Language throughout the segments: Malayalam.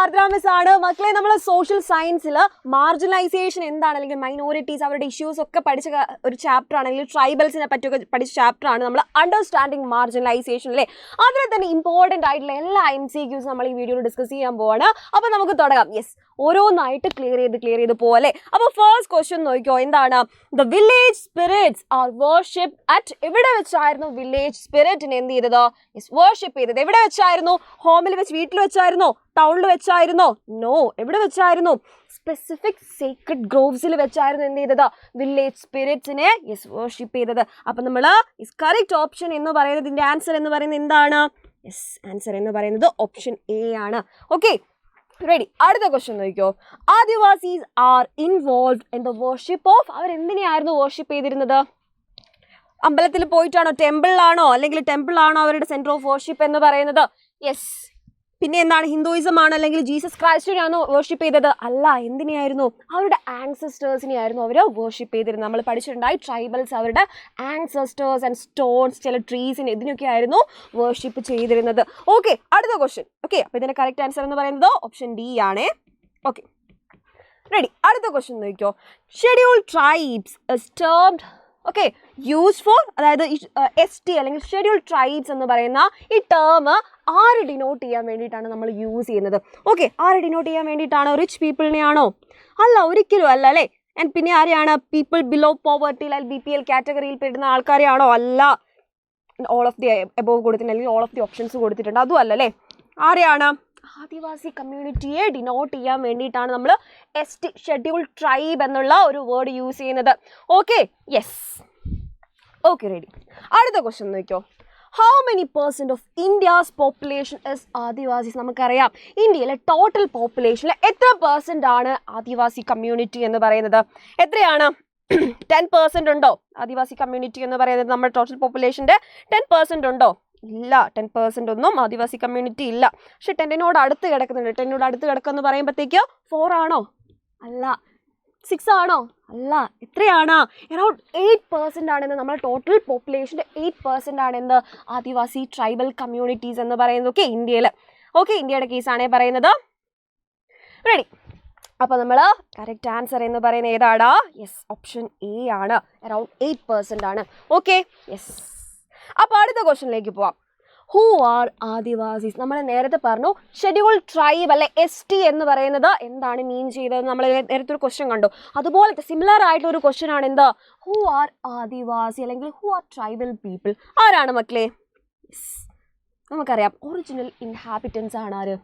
ആർദ്ര മിസ് ആണ്. മക്കളെ, നമ്മൾ സോഷ്യൽ സയൻസിൽ മാർജിനലൈസേഷൻ എന്താണ്, അല്ലെങ്കിൽ മൈനോറിറ്റീസ് അവരുടെ ഇഷ്യൂസ് ഒക്കെ പഠിച്ച ഒരു ചാപ്റ്റർ ആണ്, അല്ലെങ്കിൽ ട്രൈബൽസിനെ പറ്റിയൊക്കെ പഠിച്ച ചാപ്റ്റർ ആണ് നമ്മൾ അണ്ടർസ്റ്റാൻഡിങ് മാർജിനലൈസേഷൻ അല്ലേ. അതിൽ തന്നെ ഇമ്പോർട്ടൻ്റ് ആയിട്ടുള്ള എല്ലാ MCQs നമ്മൾ ഈ വീഡിയോയിൽ ഡിസ്കസ് ചെയ്യാൻ പോവാണ്. അപ്പോൾ നമുക്ക് തുടങ്ങാം. യെസ്, ഓരോന്നായിട്ട് ക്ലിയർ ചെയ്ത് പോലെ. അപ്പോൾ ഫസ്റ്റ് ക്വസ്റ്റ്യൻ നോക്കിയോ, എന്താണ്? The village spirits are worship at. എവിടെ വെച്ചായിരുന്നു വില്ലേജ് സ്പിരിറ്റിനെ എന്ത് ചെയ്തത്? യെസ്, വർഷിപ്പ് ചെയ്തത്. എവിടെ വെച്ചായിരുന്നു? ഹോമിൽ വെച്ച്, വീട്ടിൽ വെച്ചായിരുന്നോ? ടൗണിൽ വെച്ചായിരുന്നോ? നോ. എവിടെ വെച്ചായിരുന്നു? സ്പെസിഫിക് സീക്രട്ട് ഗ്രോവ്സിൽ വെച്ചായിരുന്നു എന്ത് ചെയ്തത്? വില്ലേജ് സ്പിരിറ്റ്സിനെ യെസ് വർഷിപ്പ് ചെയ്തത്. അപ്പം നമ്മൾ യെസ് കറക്റ്റ് ഓപ്ഷൻ എന്ന് പറയുന്നത്, ഇതിൻ്റെ ആൻസർ എന്ന് പറയുന്നത് എന്താണ്? യെസ്, ആൻസർ എന്ന് പറയുന്നത് ഓപ്ഷൻ എ ആണ്. Okay, ready. അടുത്ത ക്വസ്റ്റ്യൻ നോക്കിയോ. Adivasis are involved in the worship of. അവരെന്തിനെയായിരുന്നു വർഷിപ്പ് ചെയ്തിരുന്നത്? അമ്പലത്തിൽ പോയിട്ടാണോ? ടെമ്പിളിലാണോ? അല്ലെങ്കിൽ ടെമ്പിളാണോ അവരുടെ സെന്റർ ഓഫ് വർഷിപ്പ് എന്ന് പറയുന്നത്? യെസ്. പിന്നെ എന്താണ്? ഹിന്ദുയിസം ആണോ, അല്ലെങ്കിൽ ജീസസ് ക്രൈസ്റ്റിനെയാണോ വർഷിപ്പ് ചെയ്തത്? അല്ല. എന്തിനെയായിരുന്നു? അവരുടെ ആൻസസ്റ്റേഴ്സിനെ ആയിരുന്നു അവർ വർഷിപ്പ് ചെയ്തിരുന്നത്. നമ്മൾ പഠിച്ചിട്ടുണ്ടായി ട്രൈബൽസ് അവരുടെ ആൻസസ്റ്റേഴ്സ് ആൻഡ് സ്റ്റോൺസ്, ചില ട്രീസിന്, ഇതിനൊക്കെ ആയിരുന്നു വർഷിപ്പ് ചെയ്തിരുന്നത്. ഓക്കെ, അടുത്ത ക്വസ്റ്റ്യൻ. ഓക്കെ, അപ്പോൾ ഇതിന്റെ കറക്റ്റ് ആൻസർ എന്ന് പറയുന്നത് ഓപ്ഷൻ ഡി ആണേ. Okay, ready. അടുത്ത ക്വസ്റ്റ്യൻ നോക്കിയോ. Schedule tribes is termed okay use for, അതായത് ST അല്ലെങ്കിൽ ഷെഡ്യൂൾ ട്രൈബ്സ് എന്ന് പറയുന്ന ഈ ടേം ആര് ഡിനോട്ട് ചെയ്യാൻ വേണ്ടിയിട്ടാണ് നമ്മൾ യൂസ് ചെയ്യുന്നത്? ഓക്കെ, ആര് ഡിനോട്ട് ചെയ്യാൻ വേണ്ടിയിട്ടാണോ? റിച്ച് പീപ്പിളിനെയാണോ? അല്ല, ഒരിക്കലും അല്ല അല്ലേ. ആൻഡ് പിന്നെ ആരെയാണ്? പീപ്പിൾ ബിലോ പോവർട്ടി അല്ലെങ്കിൽ BPL കാറ്റഗറിയിൽ പെടുന്ന ആൾക്കാരെയാണോ? അല്ല. ഓൾ ഓഫ് ദി എബോവ് കൊടുത്തിട്ടുണ്ട്, അല്ലെങ്കിൽ ഓൾ ഓഫ് ദി ഓപ്ഷൻസ് കൊടുത്തിട്ടുണ്ട്, അതും അല്ല അല്ലേ. ആരെയാണ്? ആദിവാസി കമ്മ്യൂണിറ്റിയെ ഡിനോട്ട് ചെയ്യാൻ വേണ്ടിയിട്ടാണ് നമ്മൾ ST ഷെഡ്യൂൾ ട്രൈബ് എന്നുള്ള ഒരു വേർഡ് യൂസ് ചെയ്യുന്നത്. Okay, yes. Okay, ready. അടുത്ത ക്വസ്റ്റ്യൻ നോക്കിയോ. How many % of India's population is Adivasis? നമുക്കറിയാം ഇന്ത്യയിലെ ടോട്ടൽ പോപ്പുലേഷനിൽ എത്ര % ആണ് ആദിവാസി കമ്മ്യൂണിറ്റി എന്ന് പറയുന്നത്? എത്രയാണ്? 10% ഉണ്ടോ ആദിവാസി കമ്മ്യൂണിറ്റി എന്ന് പറയുന്നത്? നമ്മുടെ ടോട്ടൽ പോപ്പുലേഷൻ്റെ 10% ഉണ്ടോ? ഇല്ല, 10% ഒന്നും ആദിവാസി കമ്മ്യൂണിറ്റി ഇല്ല. പക്ഷെ 10നോട് അടുത്ത് കിടക്കുന്നുണ്ട്. 10നോട് അടുത്ത് കിടക്കുമെന്ന് പറയുമ്പോഴത്തേക്ക് 4 ആണോ? അല്ല. 6 ആണോ? അല്ല. എത്രയാണ്? അറൗണ്ട് 8% ആണെന്ന്. നമ്മുടെ ടോട്ടൽ പോപ്പുലേഷൻ്റെ 8% ആണെന്ന് ആദിവാസി ട്രൈബൽ കമ്മ്യൂണിറ്റീസ് എന്ന് പറയുന്നത്. ഓക്കെ, ഇന്ത്യയിൽ. ഓക്കെ, ഇന്ത്യയുടെ കേസാണേ പറയുന്നത്. റെഡി. അപ്പോൾ നമ്മൾ കറക്റ്റ് ആൻസർ എന്ന് പറയുന്നത് ഏതാടാ? യെസ്, ഓപ്ഷൻ എ ആണ്. അറൗണ്ട് 8% ആണ്. Okay, yes. അപ്പോൾ അടുത്ത ക്വസ്റ്റ്യനിലേക്ക് പോവാം. Who are Adivasis? നമ്മൾ നേരത്തെ പറഞ്ഞു ഷെഡ്യൂൾ ട്രൈബ് അല്ലെ, ST എന്ന് പറയുന്നത് എന്താണ് മീൻ ചെയ്തത്? നമ്മൾ നേരത്തെ ഒരു ക്വസ്റ്റ്യൻ കണ്ടു. അതുപോലത്തെ സിമിലർ ആയിട്ടുള്ള ഒരു ക്വസ്റ്റ്യൻ ആണ് എന്ത്? ഹൂ ആർ ആദിവാസി അല്ലെങ്കിൽ ഹൂ ആർ ട്രൈബൽ പീപ്പിൾ? ആരാണ് മക്കളെ? നമുക്കറിയാം ഒറിജിനൽ ഇൻഹാബിറ്റൻസ് ആണ് ആര്?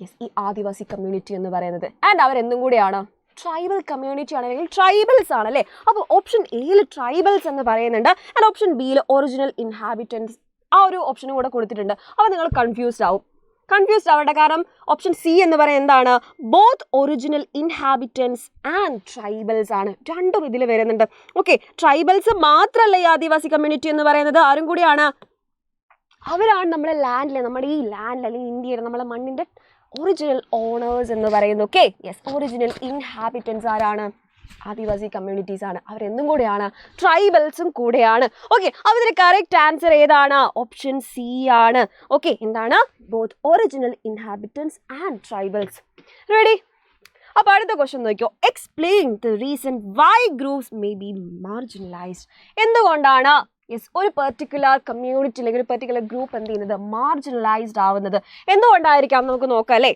യെസ്, ഈ ആദിവാസി കമ്മ്യൂണിറ്റി എന്ന് പറയുന്നത്. ആൻഡ് അവരെന്തും കൂടിയാണ് ട്രൈബൽ കമ്മ്യൂണിറ്റി ആണ്, അല്ലെങ്കിൽ ട്രൈബൽസ് ആണ് അല്ലേ. അപ്പോൾ ഓപ്ഷൻ എയിൽ ട്രൈബൽസ് എന്ന് പറയുന്നുണ്ട്, ആൻഡ് ഓപ്ഷൻ ബിയിൽ ഒറിജിനൽ ഇൻഹാബിറ്റൻസ് ആ ഒരു ഓപ്ഷനും കൂടെ കൊടുത്തിട്ടുണ്ട്. അപ്പോൾ നിങ്ങൾ കൺഫ്യൂസ്ഡ് ആവണ്ട. കാരണം ഓപ്ഷൻ സി എന്ന് പറയുന്നത് എന്താണ്? Both original inhabitants and tribals ആണ്. രണ്ടും ഇതിൽ വരുന്നുണ്ട്. ഓക്കെ, ട്രൈബൽസ് മാത്രമല്ല ഈ ആദിവാസി കമ്മ്യൂണിറ്റി എന്ന് പറയുന്നത്, ആരും കൂടിയാണ്. അവരാണ് നമ്മുടെ ലാൻഡിലെ, നമ്മുടെ ഈ ലാൻഡിൽ അല്ലെങ്കിൽ ഇന്ത്യയുടെ നമ്മളെ മണ്ണിൻ്റെ ഒറിജിനൽ ഓണേഴ്സ് എന്ന് പറയുന്നത്. ഓക്കെ, യെസ്, ഒറിജിനൽ ഇൻഹാബിറ്റൻസ് ആരാണ്? ആദിവാസി കമ്മ്യൂണിറ്റീസ് ആണ്. അവരെന്തും കൂടെയാണ്? ട്രൈബൽസും കൂടെയാണ്. ഓക്കെ, അപ്പോൾ ഇതിന് കറക്റ്റ് ആൻസർ ഏതാണ്? ഓപ്ഷൻ സി ആണ്. ഓക്കെ, എന്താണ്? Both original inhabitants and tribals. Ready. അപ്പോൾ അടുത്ത ക്വസ്റ്റ്യൻ നോക്കിയോ. Explain the reason why groups may be marginalised? എന്തുകൊണ്ടാണ് യെസ് ഒരു പെർട്ടിക്കുലർ കമ്മ്യൂണിറ്റി അല്ലെങ്കിൽ ഒരു പെർട്ടിക്കുലർ ഗ്രൂപ്പ് എന്ത് ചെയ്യുന്നത്? മാർജിനലൈസ്ഡ് ആവുന്നത്? എന്തുകൊണ്ടായിരിക്കാം നമുക്ക് നോക്കാം അല്ലേ.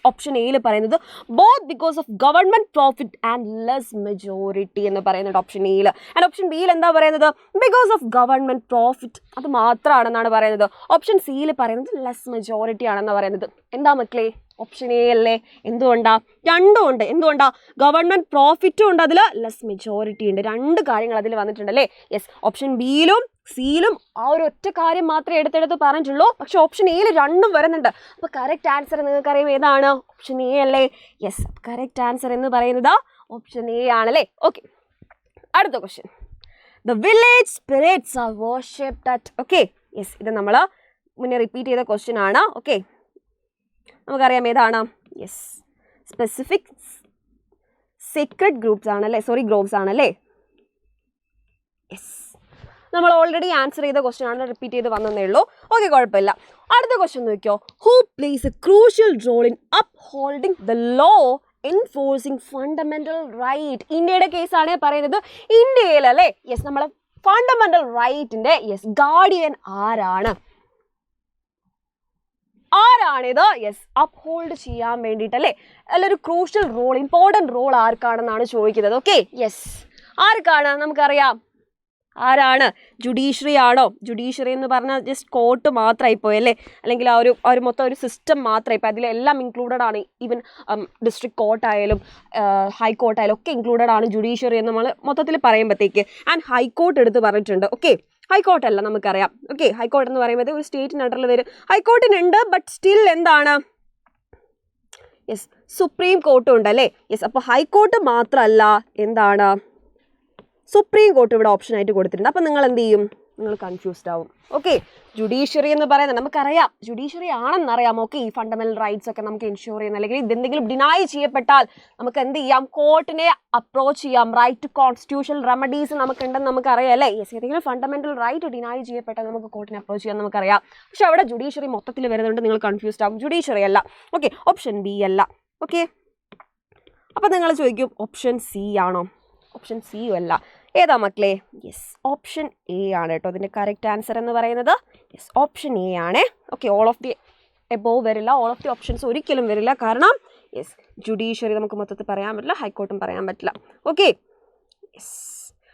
ഓപ്ഷൻ എയിൽ പറയുന്നത് both because of government profit and less majority എന്ന് പറയുന്നുണ്ട് ഓപ്ഷൻ എയിൽ. ആൻഡ് ഓപ്ഷൻ ബിയിൽ എന്താ പറയുന്നത്? ബിക്കോസ് ഓഫ് ഗവൺമെന്റ് പ്രോഫിറ്റ് അത് മാത്രമാണെന്നാണ് പറയുന്നത്. ഓപ്ഷൻ സിയിൽ പറയുന്നത് ലെസ് മെജോറിറ്റി ആണെന്ന് പറയുന്നത്. എന്താ മക്കളെ? ഓപ്ഷൻ എ അല്ലേ? എന്തുകൊണ്ടാ? രണ്ടും ഉണ്ട്. എന്തുകൊണ്ടാ? ഗവൺമെന്റ് പ്രോഫിറ്റും ഉണ്ട്, അതിൽ ലെസ് മെജോറിറ്റി ഉണ്ട്. രണ്ട് കാര്യങ്ങൾ അതിൽ വന്നിട്ടുണ്ട് അല്ലേ. യെസ്, ഓപ്ഷൻ ബിയിലും സിയിലും ആ ഒരു ഒറ്റ കാര്യം മാത്രമേ എടുത്തെടുത്ത് പറഞ്ഞിട്ടുള്ളൂ. പക്ഷെ ഓപ്ഷൻ എയിൽ രണ്ടും വരുന്നുണ്ട്. അപ്പോൾ കറക്റ്റ് ആൻസർ നിങ്ങൾക്കറിയാം ഏതാണ്? ഓപ്ഷൻ എ അല്ലേ. യെസ്, കറക്റ്റ് ആൻസർ എന്ന് പറയുന്നത് ഓപ്ഷൻ എ ആണല്ലേ. ഓക്കെ, അടുത്ത question. The village spirits are worshipped at. Okay, yes, ഇത് നമ്മൾ മുന്നേ റിപ്പീറ്റ് ചെയ്ത ക്വസ്റ്റ്യൻ ആണ്. ഓക്കെ, നമുക്കറിയാം ഏതാണ്? യെസ്, സ്പെസിഫിക് സീക്രട്ട് ഗ്രൂപ്പ്സ് ആണല്ലേ, ഗ്രോവ്സ് ആണല്ലേ. യെസ്, നമ്മൾ ഓൾറെഡി ആൻസർ ചെയ്ത ക്വസ്റ്റ്യൻ ആണ്, റിപ്പീറ്റ് ചെയ്ത് വന്നതേ ഉള്ളൂ. ഓക്കെ, കുഴപ്പമില്ല. അടുത്ത ക്വസ്റ്റ്യൻ നോക്കിയോ. Who plays a crucial role in upholding the law enforcing fundamental right? ഇന്ത്യയുടെ കേസാണ് പറയുന്നത്. ഇന്ത്യയിൽ അല്ലേ യെസ് നമ്മളെ ഫണ്ടമെന്റൽ റൈറ്റിന്റെ യെസ് ഗാർഡിയൻ ആരാണ്? ആരാണിത് യെസ് അപ്ഹോൾഡ് ചെയ്യാൻ വേണ്ടിയിട്ട് അല്ലേ അല്ലൊരു ക്രൂഷ്യൽ റോൾ, ഇമ്പോർട്ടൻറ്റ് റോൾ ആർക്കാണെന്നാണ് ചോദിക്കുന്നത്. ഓക്കെ യെസ്, ആർക്കാണ് നമുക്കറിയാം. ആരാണ്? ജുഡീഷ്യറി ആണോ? ജുഡീഷ്യറി എന്ന് പറഞ്ഞാൽ ജസ്റ്റ് കോർട്ട് മാത്രമായി പോയി അല്ലേ, അല്ലെങ്കിൽ ആ ഒരു മൊത്തം ഒരു സിസ്റ്റം മാത്രമായി ഇപ്പോൾ അതിലെല്ലാം ഇൻക്ലൂഡഡ് ആണ്. ഈവൻ ഡിസ്ട്രിക്ട് കോർട്ടായാലും ഹൈക്കോർട്ടായാലും ഒക്കെ ഇൻക്ലൂഡഡ് ആണ് ജുഡീഷ്യറി എന്ന് നമ്മൾ മൊത്തത്തിൽ പറയുമ്പോഴത്തേക്ക്. ആൻഡ് ഹൈക്കോർട്ട് എടുത്ത് പറഞ്ഞിട്ടുണ്ട്. ഓക്കെ, ഹൈക്കോർട്ടല്ല നമുക്കറിയാം. ഓക്കെ, ഹൈക്കോർട്ട് എന്ന് പറയുമ്പോൾ ഒരു സ്റ്റേറ്റിന് അണ്ടറിൽ വരും. ഹൈക്കോർട്ടിനുണ്ട്, ബട്ട് സ്റ്റിൽ എന്താണ് യെസ് സുപ്രീം കോർട്ടും ഉണ്ട് അല്ലേ. യെസ്, അപ്പോൾ ഹൈക്കോർട്ട് മാത്രമല്ല എന്താണ് സുപ്രീം കോർട്ട് ഇവിടെ ഓപ്ഷൻ ആയിട്ട് കൊടുത്തിട്ടുണ്ട്. അപ്പം നിങ്ങൾ എന്ത് ചെയ്യും? നിങ്ങൾ കൺഫ്യൂസ്ഡ് ആവും. ഓക്കെ, ജുഡീഷ്യറി എന്ന് പറയുന്നത് നമുക്കറിയാം, ജുഡീഷ്യറി ആണെന്നറിയാം. ഓക്കെ, ഈ ഫണ്ടമെന്റൽ റൈറ്റ്സ് ഒക്കെ നമുക്ക് എൻഷുർ ചെയ്യുന്ന, അല്ലെങ്കിൽ ഇതെന്തെങ്കിലും ഡിനൈ ചെയ്യപ്പെട്ടാൽ നമുക്ക് എന്ത് ചെയ്യാം? കോർട്ടിനെ അപ്രോച്ച് ചെയ്യാം. റൈറ്റ് ടു കോൺസ്റ്റിറ്റ്യൂഷണൽ റെമഡീസ് നമുക്കുണ്ടെന്ന് നമുക്കറിയാം അല്ലേ. യെസ്, ഏതെങ്കിലും ഫണ്ടമെന്റൽ റൈറ്റ് ഡിനൈ ചെയ്യപ്പെട്ടാൽ നമുക്ക് കോർട്ടിനെ അപ്രോച്ച് ചെയ്യാൻ നമുക്കറിയാം. പക്ഷെ അവിടെ ജുഡീഷ്യറി മൊത്തത്തിൽ വരുന്നുണ്ട്, നിങ്ങൾ കൺഫ്യൂസ്ഡ് ആവും. ജുഡീഷ്യറി അല്ല. ഓക്കെ, ഓപ്ഷൻ ബി അല്ല. ഓക്കെ, അപ്പം നിങ്ങൾ ചോദിക്കും ഓപ്ഷൻ സി ആണോ? ഓപ്ഷൻ സിയും അല്ല. ഏതാ മക്കളെ? യെസ്, ഓപ്ഷൻ എ ആണ് കേട്ടോ അതിൻ്റെ കറക്റ്റ് ആൻസർ എന്ന് പറയുന്നത്. യെസ്, ഓപ്ഷൻ എ ആണ്. Okay, all of the above വരില്ല, ഓൾ ഓഫ് ദി ഓപ്ഷൻസ് ഒരിക്കലും വരില്ല. കാരണം യെസ് ജുഡീഷ്യറി നമുക്ക് മൊത്തത്തിൽ പറയാൻ പറ്റില്ല, ഹൈക്കോർട്ടും പറയാൻ പറ്റില്ല. ഓക്കെ യെസ്,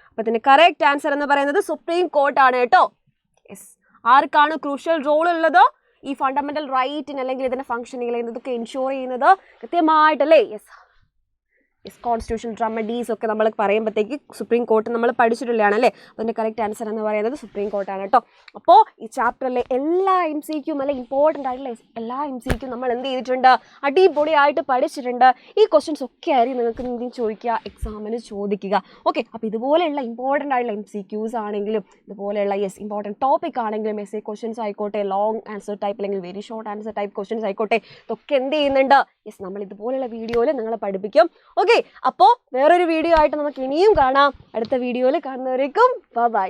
അപ്പോൾ ഇതിൻ്റെ കറക്റ്റ് ആൻസർ എന്ന് പറയുന്നത് സുപ്രീം കോർട്ടാണ് കേട്ടോ. യെസ്, ആർക്കാണ് ക്രൂഷ്യൽ റോൾ ഉള്ളത്? ഈ ഫണ്ടമെൻ്റൽ റൈറ്റിന് അല്ലെങ്കിൽ ഇതിൻ്റെ ഫംഗ്ഷനിങ് ഇതൊക്കെ എൻഷുർ ചെയ്യുന്നത് കൃത്യമായിട്ടല്ലേ. യെസ് യെസ് കോൺസ്റ്റിറ്റ്യൂഷണൽ റെമഡീസ് ഒക്കെ നമ്മൾ പറയുമ്പോഴത്തേക്ക് സുപ്രീം കോർട്ട് നമ്മൾ പഠിച്ചിട്ടുള്ളതാണ് അല്ലേ. അതിൻ്റെ കറക്റ്റ് ആൻസർ എന്ന് പറയുന്നത് സുപ്രീം കോർട്ടാണ് കേട്ടോ. അപ്പോൾ ഈ ചാപ്റ്ററിലെ എല്ലാ MCQയും അല്ലെ ഇമ്പോർട്ടൻ്റ് ആയിട്ടുള്ള എല്ലാ MCQയും നമ്മൾ എന്ത് ചെയ്തിട്ടുണ്ട്? അടിപൊളിയായിട്ട് പഠിച്ചിട്ടുണ്ട്. ഈ ക്വസ്റ്റ്യൻസ് ഒക്കെ ആയിരിക്കും നിങ്ങൾക്ക് എന്തെങ്കിലും ചോദിക്കുക, എക്സാമിന് ചോദിക്കുക. ഓക്കെ, അപ്പോൾ ഇതുപോലെയുള്ള ഇമ്പോർട്ടൻ്റ് ആയിട്ടുള്ള MCQs ആണെങ്കിലും ഇതുപോലെയുള്ള യെസ് ഇമ്പോർട്ടൻറ്റ് ടോപ്പിക് ആണെങ്കിലും essay ക്വസ്റ്റ്യൻസ് ആയിക്കോട്ടെ, ലോങ് ആൻസർ ടൈപ്പ് അല്ലെങ്കിൽ very short answer type questions ആയിക്കോട്ടെ, ഇതൊക്കെ എന്ത് ചെയ്യുന്നുണ്ട്? യെസ് നമ്മൾ ഇതുപോലെയുള്ള വീഡിയോയിൽ നിങ്ങളെ പഠിപ്പിക്കും. ഓക്കെ, അപ്പോൾ വേറൊരു വീഡിയോ ആയിട്ട് നമുക്ക് ഇനിയും കാണാം. അടുത്ത വീഡിയോയിൽ കാണുന്നവരേക്കും ബൈ.